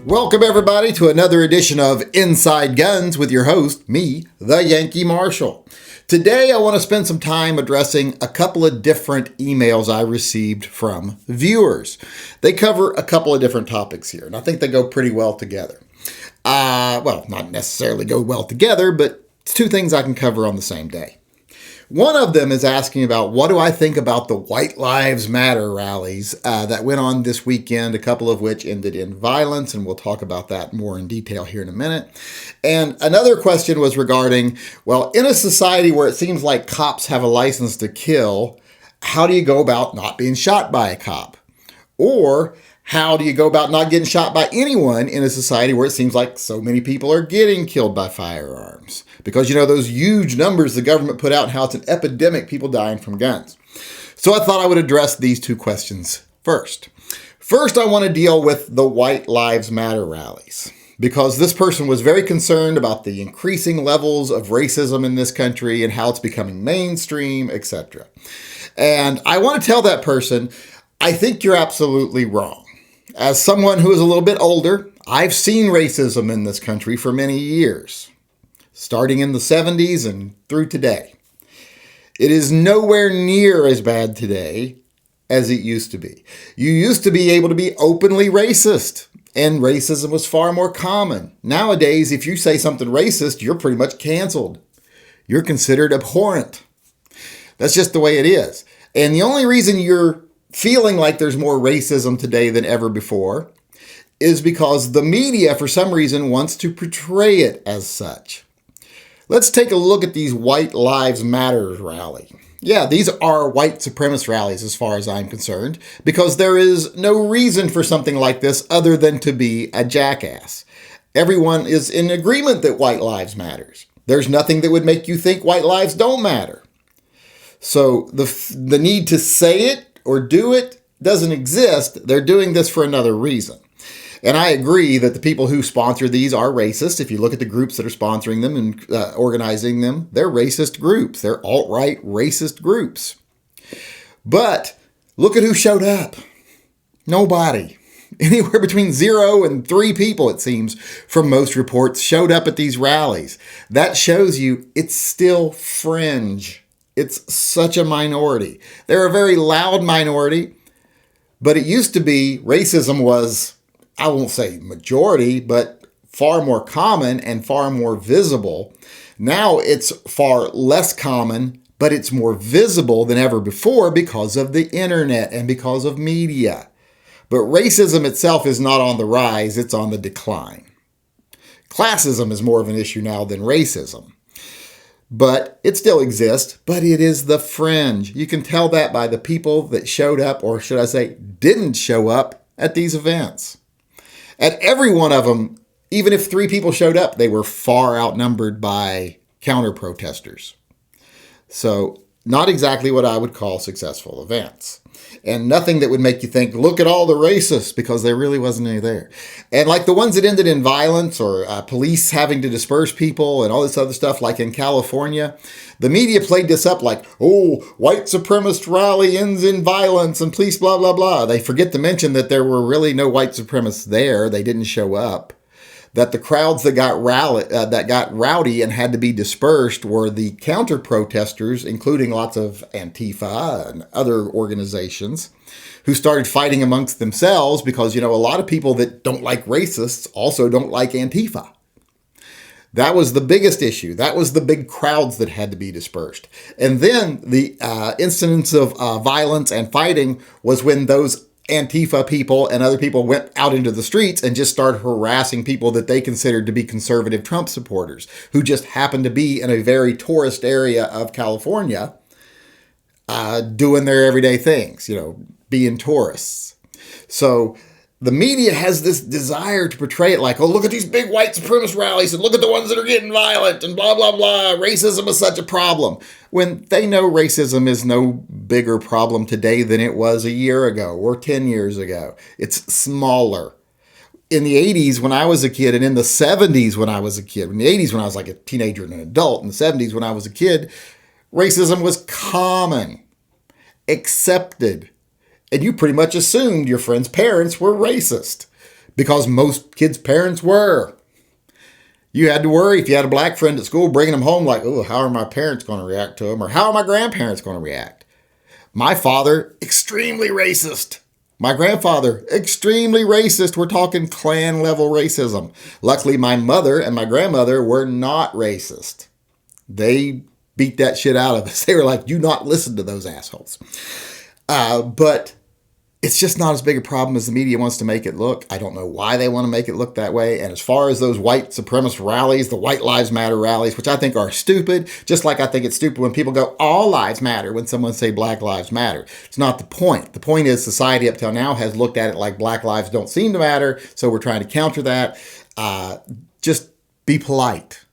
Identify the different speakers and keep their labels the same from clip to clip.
Speaker 1: Welcome everybody to another edition of Inside Guns with your host, me, the Yankee Marshal. Today I want to spend some time addressing a couple of different emails I received from viewers. They cover a couple of different topics here, and I think they go pretty well together. Well, not necessarily go well together, but it's two things I can cover on the same day. One of them is asking about what do I think about the White Lives Matter rallies that went on this weekend, a couple of which ended in violence, and we'll talk about that more in detail here in a minute. And another question was regarding, well, in a society where it seems like cops have a license to kill, how do you go about not being shot by a cop? Or how do you go about not getting shot by anyone in a society where it seems like so many people are getting killed by firearms? Because, you know, those huge numbers the government put out and how it's an epidemic, people dying from guns. So I thought I would address these two questions first. First, I want to deal with the White Lives Matter rallies, because this person was very concerned about the increasing levels of racism in this country and how it's becoming mainstream, etc. And I want to tell that person, I think you're absolutely wrong. As someone who is a little bit older, I've seen racism in this country for many years, starting in the 70s and through today. It is nowhere near as bad today as it used to be. You used to be able to be openly racist, and racism was far more common. Nowadays, if you say something racist, you're pretty much canceled. You're considered abhorrent. That's just the way it is. And the only reason you're feeling like there's more racism today than ever before is because the media, for some reason, wants to portray it as such. Let's take a look at these White Lives Matter rally. Yeah, these are white supremacist rallies as far as I'm concerned, because there is no reason for something like this other than to be a jackass. Everyone is in agreement that white lives matters. There's nothing that would make you think white lives don't matter. So the need to say it or do it doesn't exist. They're doing this for another reason. And I agree that the people who sponsor these are racist. If you look at the groups that are sponsoring them and organizing them, they're racist groups. They're alt-right racist groups. But look at who showed up. Nobody. Anywhere between 0 and 3 people, it seems, from most reports, showed up at these rallies. That shows you it's still fringe. It's such a minority. They're a very loud minority, but it used to be racism was, I won't say majority, but far more common and far more visible. Now it's far less common, but it's more visible than ever before because of the internet and because of media. But racism itself is not on the rise, it's on the decline. Classism is more of an issue now than racism. But it still exists, but it is the fringe. You can tell that by the people that showed up, or should I say, didn't show up at these events. At every one of them, even if 3 people showed up, they were far outnumbered by counter-protesters. So not exactly what I would call successful events. And nothing that would make you think, look at all the racists, because there really wasn't any there. And like the ones that ended in violence or police having to disperse people and all this other stuff, like in California, the media played this up like, oh, white supremacist rally ends in violence and police blah, blah, blah. They forget to mention that there were really no white supremacists there. They didn't show up. That the crowds that got rowdy and had to be dispersed were the counter-protesters, including lots of Antifa and other organizations, who started fighting amongst themselves because, you know, a lot of people that don't like racists also don't like Antifa. That was the biggest issue. That was the big crowds that had to be dispersed. And then the incidents of violence and fighting was when those Antifa people and other people went out into the streets and just started harassing people that they considered to be conservative Trump supporters, who just happened to be in a very tourist area of California, doing their everyday things, you know, being tourists. So the media has this desire to portray it like, oh, look at these big white supremacist rallies and look at the ones that are getting violent and blah, blah, blah. Racism is such a problem. When they know racism is no bigger problem today than it was a year ago or 10 years ago. It's smaller. In the 80s when I was a kid, and in the 70s when I was a kid, in the 80s when I was like a teenager and an adult, in the 70s when I was a kid, racism was common, accepted. And you pretty much assumed your friend's parents were racist because most kids' parents were. You had to worry if you had a black friend at school bringing them home like, oh, how are my parents going to react to him? Or how are my grandparents going to react? My father, extremely racist. My grandfather, extremely racist. We're talking clan level racism. Luckily, my mother and my grandmother were not racist. They beat that shit out of us. They were like, do not listen to those assholes. But it's just not as big a problem as the media wants to make it look. I don't know why they want to make it look that way. And as far as those white supremacist rallies, the White Lives Matter rallies, which I think are stupid, just like I think it's stupid when people go, all lives matter, when someone say Black Lives Matter. It's not the point. The point is society up till now has looked at it like Black lives don't seem to matter, so we're trying to counter that. Just be polite.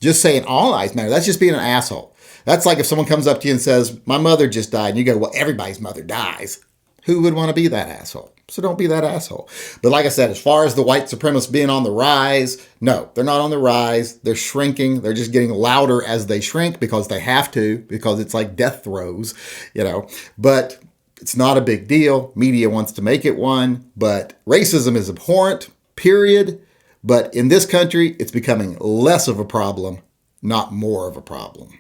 Speaker 1: Just saying all lives matter, that's just being an asshole. That's like if someone comes up to you and says, my mother just died, and you go, well, everybody's mother dies. Who would want to be that asshole? So don't be that asshole. But like I said, as far as the white supremacists being on the rise, no, they're not on the rise. They're shrinking. They're just getting louder as they shrink because they have to, because it's like death throes, But it's not a big deal. Media wants to make it one, but racism is abhorrent, period. But in this country, it's becoming less of a problem, not more of a problem.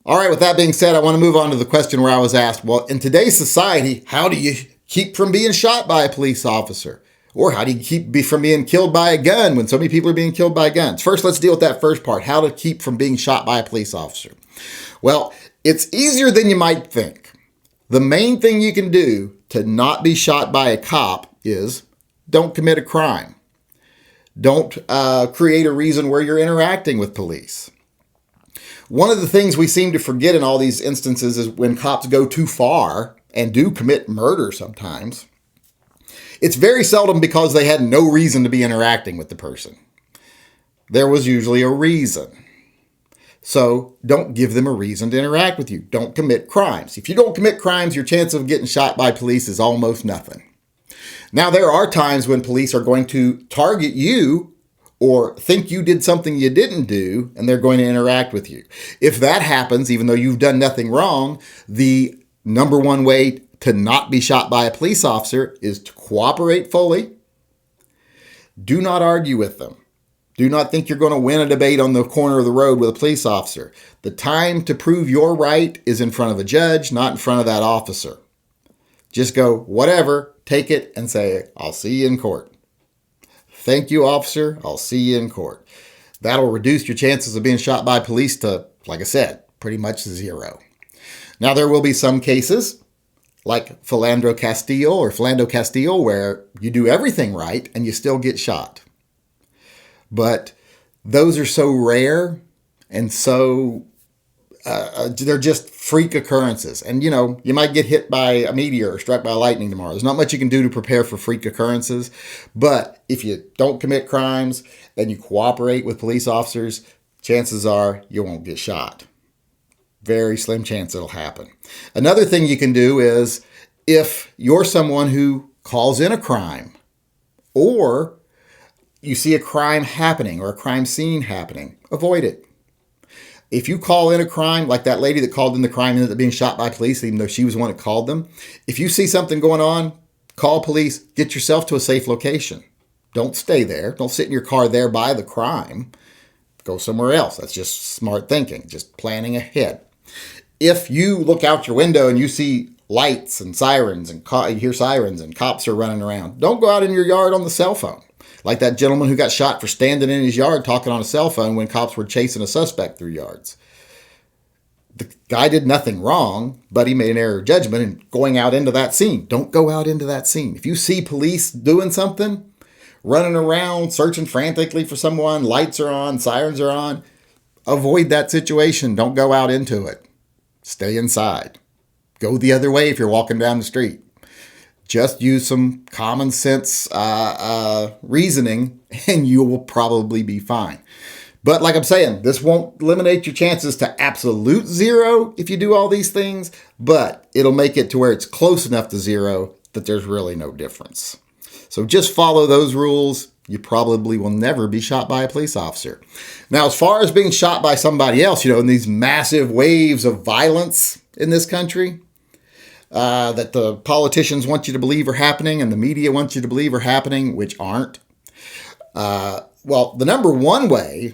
Speaker 1: All right, with that being said, I want to move on to the question where I was asked, well, in today's society, how do you keep from being shot by a police officer? Or how do you keep from being killed by a gun when so many people are being killed by guns? First, let's deal with that first part, how to keep from being shot by a police officer. Well, it's easier than you might think. The main thing you can do to not be shot by a cop is don't commit a crime. Don't create a reason where you're interacting with police. One of the things we seem to forget in all these instances is when cops go too far and do commit murder sometimes, it's very seldom because they had no reason to be interacting with the person. There was usually a reason. So don't give them a reason to interact with you. Don't commit crimes. If you don't commit crimes, your chance of getting shot by police is almost nothing. Now, there are times when police are going to target you or think you did something you didn't do, and they're going to interact with you. If that happens, even though you've done nothing wrong, the number one way to not be shot by a police officer is to cooperate fully. Do not argue with them. Do not think you're going to win a debate on the corner of the road with a police officer. The time to prove your right is in front of a judge, not in front of that officer. Just go, whatever, take it and say, I'll see you in court. Thank you, officer. I'll see you in court. That'll reduce your chances of being shot by police to, like I said, pretty much zero. Now, there will be some cases like Philando Castile, where you do everything right and you still get shot. But those are so rare and so they're just freak occurrences. And, you might get hit by a meteor or struck by lightning tomorrow. There's not much you can do to prepare for freak occurrences. But if you don't commit crimes and you cooperate with police officers, chances are you won't get shot. Very slim chance it'll happen. Another thing you can do is if you're someone who calls in a crime or you see a crime happening or a crime scene happening, avoid it. If you call in a crime, like that lady that called in the crime and ended up being shot by police, even though she was the one that called them, if you see something going on, call police, get yourself to a safe location. Don't stay there. Don't sit in your car there by the crime. Go somewhere else. That's just smart thinking, just planning ahead. If you look out your window and you see lights and sirens and you hear sirens and cops are running around, don't go out in your yard on the cell phone. Like that gentleman who got shot for standing in his yard talking on a cell phone when cops were chasing a suspect through yards. The guy did nothing wrong, but he made an error of judgment in going out into that scene. Don't go out into that scene. If you see police doing something, running around, searching frantically for someone, lights are on, sirens are on, avoid that situation. Don't go out into it. Stay inside. Go the other way if you're walking down the street. Just use some common sense reasoning and you will probably be fine. But like I'm saying, this won't eliminate your chances to absolute zero if you do all these things, but it'll make it to where it's close enough to zero that there's really no difference. So just follow those rules. You probably will never be shot by a police officer. Now, as far as being shot by somebody else, in these massive waves of violence in this country, that the politicians want you to believe are happening and the media wants you to believe are happening, which aren't. Well, the number one way,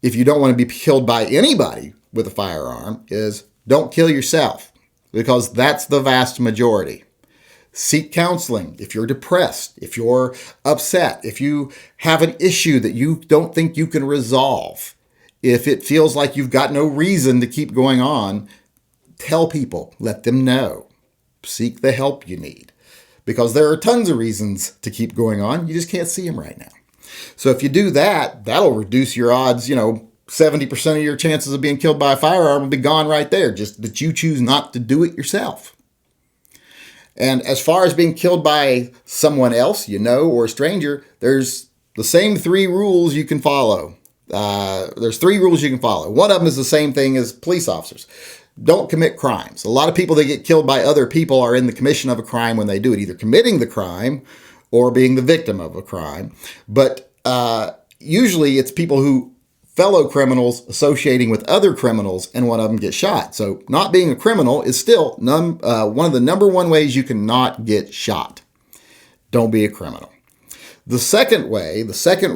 Speaker 1: if you don't want to be killed by anybody with a firearm, is don't kill yourself, because that's the vast majority. Seek counseling if you're depressed, if you're upset, if you have an issue that you don't think you can resolve, if it feels like you've got no reason to keep going on. Tell people, let them know. Seek the help you need, because there are tons of reasons to keep going on. You just can't see them right now. So if you do that, that'll reduce your odds. 70% of your chances of being killed by a firearm will be gone right there, just that you choose not to do it yourself. And as far as being killed by someone else, or a stranger, there's the same 3 rules you can follow. There's 3 rules you can follow. One of them is the same thing as police officers. Don't commit crimes. A lot of people that get killed by other people are in the commission of a crime when they do it, either committing the crime or being the victim of a crime. But usually it's people fellow criminals associating with other criminals, and one of them gets shot. So not being a criminal is still one of the number one ways you cannot get shot. Don't be a criminal. The second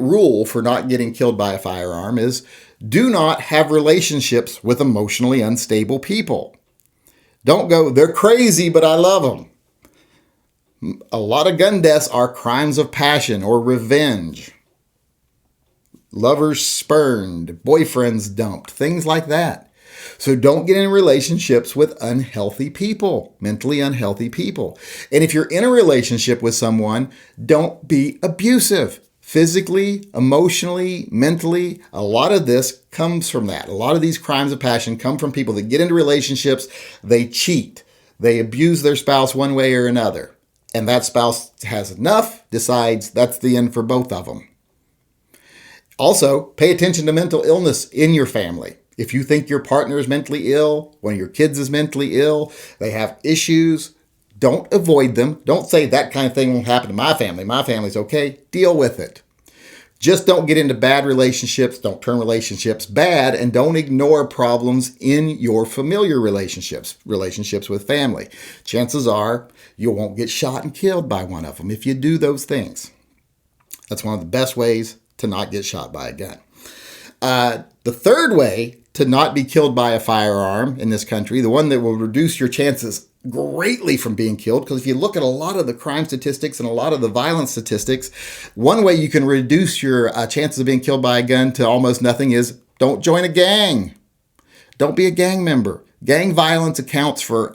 Speaker 1: rule for not getting killed by a firearm is do not have relationships with emotionally unstable people. Don't go, they're crazy, but I love them. A lot of gun deaths are crimes of passion or revenge. Lovers spurned, boyfriends dumped, things like that. So don't get in relationships with unhealthy people, mentally unhealthy people. And if you're in a relationship with someone, don't be abusive. Physically, emotionally, mentally, a lot of this comes from that. A lot of these crimes of passion come from people that get into relationships, they cheat, they abuse their spouse one way or another. And that spouse has enough, decides that's the end for both of them. Also, pay attention to mental illness in your family. If you think your partner is mentally ill, one of your kids is mentally ill, they have issues, don't avoid them. Don't say that kind of thing won't happen to my family. My family's okay. Deal with it. Just don't get into bad relationships. Don't turn relationships bad, and don't ignore problems in your familiar relationships with family. Chances are you won't get shot and killed by one of them if you do those things. That's one of the best ways to not get shot by a gun. The third way to not be killed by a firearm in this country, the one that will reduce your chances greatly from being killed, because if you look at a lot of the crime statistics and a lot of the violence statistics, one way you can reduce your chances of being killed by a gun to almost nothing is don't join a gang. Don't be a gang member. Gang violence accounts for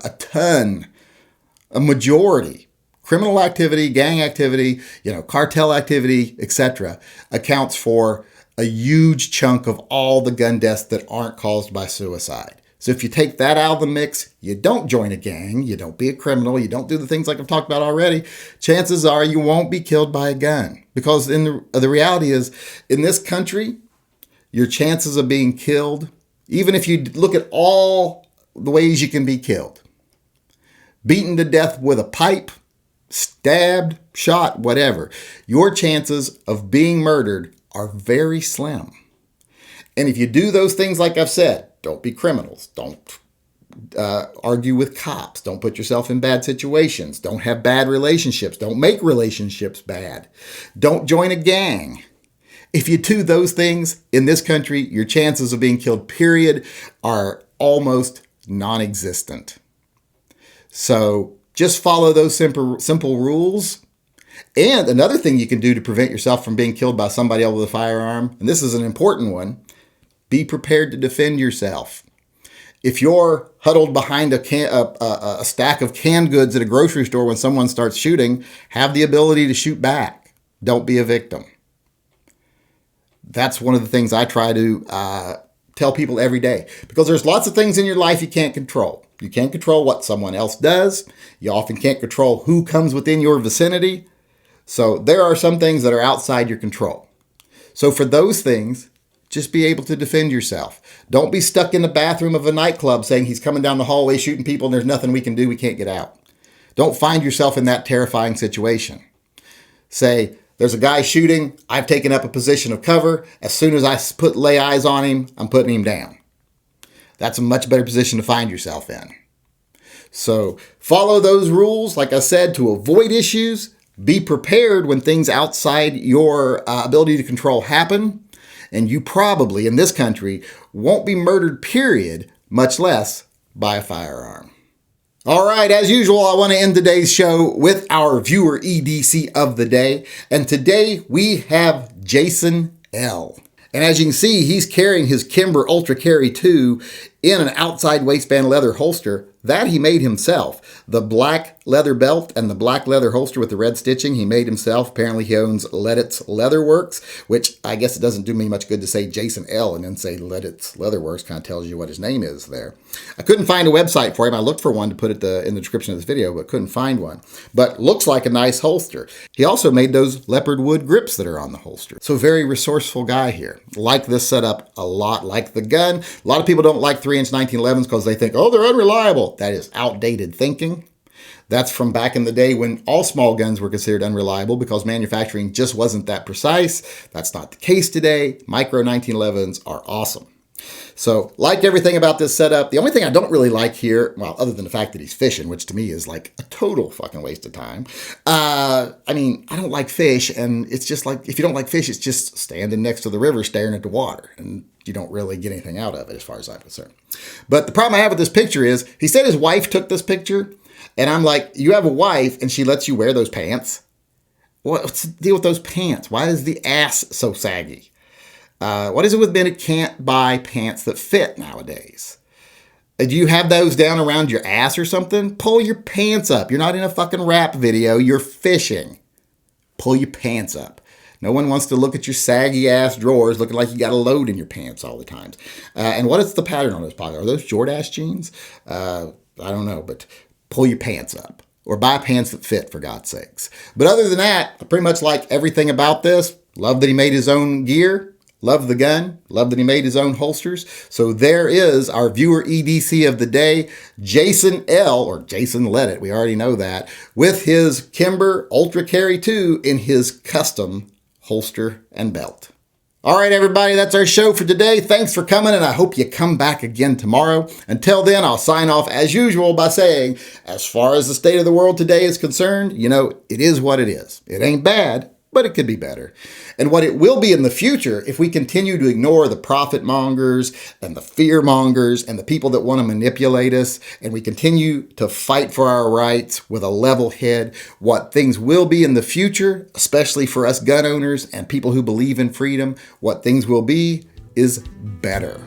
Speaker 1: a majority. Criminal activity, gang activity, cartel activity, etc. accounts for a huge chunk of all the gun deaths that aren't caused by suicide. So if you take that out of the mix, you don't join a gang, you don't be a criminal, you don't do the things like I've talked about already, chances are you won't be killed by a gun. Because the reality is, in this country, your chances of being killed, even if you look at all the ways you can be killed, beaten to death with a pipe, stabbed, shot, whatever, your chances of being murdered are very slim. And if you do those things like I've said, don't be criminals, don't argue with cops, don't put yourself in bad situations, don't have bad relationships, don't make relationships bad, don't join a gang. If you do those things in this country, your chances of being killed, period, are almost non-existent. So just follow those simple rules. And another thing you can do to prevent yourself from being killed by somebody else with a firearm, and this is an important one, be prepared to defend yourself. If you're huddled behind a stack of canned goods at a grocery store when someone starts shooting, have the ability to shoot back. Don't be a victim. That's one of the things I try to tell people every day, because there's lots of things in your life you can't control. You can't control what someone else does. You often can't control who comes within your vicinity. So there are some things that are outside your control. So for those things, just be able to defend yourself. Don't be stuck in the bathroom of a nightclub saying he's coming down the hallway shooting people and there's nothing we can do, we can't get out. Don't find yourself in that terrifying situation. Say, there's a guy shooting, I've taken up a position of cover. As soon as I lay eyes on him, I'm putting him down. That's a much better position to find yourself in. So follow those rules, like I said, to avoid issues. Be prepared when things outside your ability to control happen. And you probably, in this country, won't be murdered, period, much less by a firearm. All right, as usual, I want to end today's show with our viewer EDC of the day. And today we have Jason L. And as you can see, he's carrying his Kimber Ultra Carry 2 in an outside waistband leather holster that he made himself. The black leather belt and the black leather holster with the red stitching he made himself. Apparently he owns Lettit's Leatherworks, which I guess it doesn't do me much good to say Jason L and then say Lettit's Leatherworks. Kind of tells you what his name is there. I couldn't find a website for him. I looked for one to put it in the description of this video, but couldn't find one. But looks like a nice holster. He also made those leopard wood grips that are on the holster. So very resourceful guy here. Like this setup a lot, like the gun. A lot of people don't like 3-inch 1911s because they think, oh, they're unreliable. That is outdated thinking. That's from back in the day when all small guns were considered unreliable because manufacturing just wasn't that precise. That's not the case today. Micro 1911s are awesome. So, like everything about this setup, the only thing I don't really like here, well, other than the fact that he's fishing, which to me is like a total fucking waste of time. I mean, I don't like fish, and it's just like, if you don't like fish, it's just standing next to the river staring at the water, and you don't really get anything out of it as far as I'm concerned. But the problem I have with this picture is, he said his wife took this picture, and I'm like, you have a wife, and she lets you wear those pants? What's the deal with those pants? Why is the ass so saggy? What is it with men that can't buy pants that fit nowadays? Do you have those down around your ass or something? Pull your pants up. You're not in a fucking rap video. You're fishing. Pull your pants up. No one wants to look at your saggy ass drawers looking like you got a load in your pants all the time. And what is the pattern on those pockets? Are those Jordache jeans? I don't know, but pull your pants up. Or buy pants that fit, for God's sakes. But other than that, I pretty much like everything about this. Love that he made his own gear. Love the gun. Love that he made his own holsters. So there is our viewer EDC of the day, Jason L, or Jason Lettett, we already know that, with his Kimber Ultra Carry 2 in his custom holster and belt. All right, everybody, that's our show for today. Thanks for coming, and I hope you come back again tomorrow. Until then, I'll sign off as usual by saying, as far as the state of the world today is concerned, you know, it is what it is. It ain't bad, but it could be better. And what it will be in the future if we continue to ignore the profit mongers and the fear mongers and the people that want to manipulate us, and we continue to fight for our rights with a level head, what things will be in the future, especially for us gun owners and people who believe in freedom, what things will be is better.